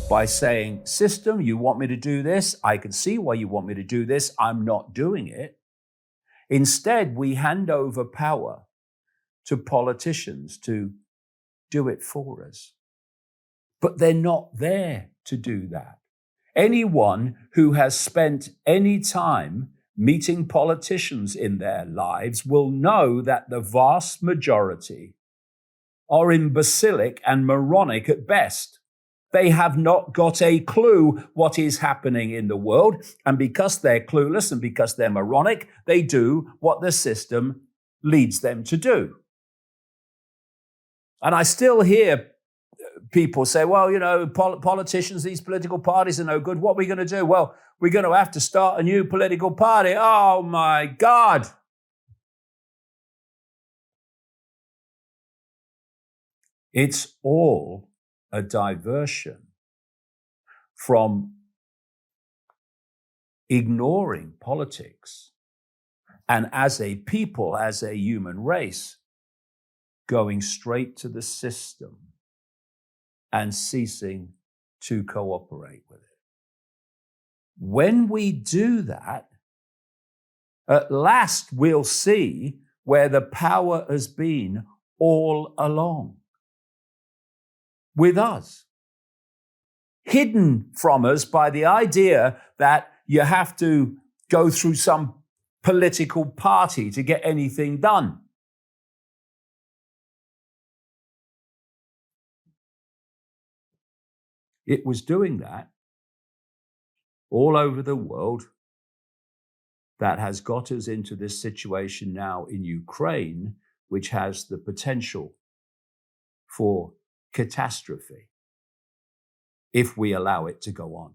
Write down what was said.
by saying, system, you want me to do this? I can see why you want me to do this. I'm not doing it. Instead, we hand over power to politicians to do it for us. But they're not there to do that. Anyone who has spent any time meeting politicians in their lives will know that the vast majority are imbecilic and moronic at best. They have not got a clue what is happening in the world. And because they're clueless and because they're moronic, they do what the system leads them to do. And I still hear people say, well, you know, politicians, these political parties are no good. What are we going to do? Well, we're going to have to start a new political party. Oh, my God. It's all a diversion from ignoring politics and as a people, as a human race, going straight to the system and ceasing to cooperate with it. When we do that, at last we'll see where the power has been all along. With us. Hidden from us by the idea that you have to go through some political party to get anything done. It was doing that all over the world that has got us into this situation now in Ukraine, which has the potential for catastrophe if we allow it to go on.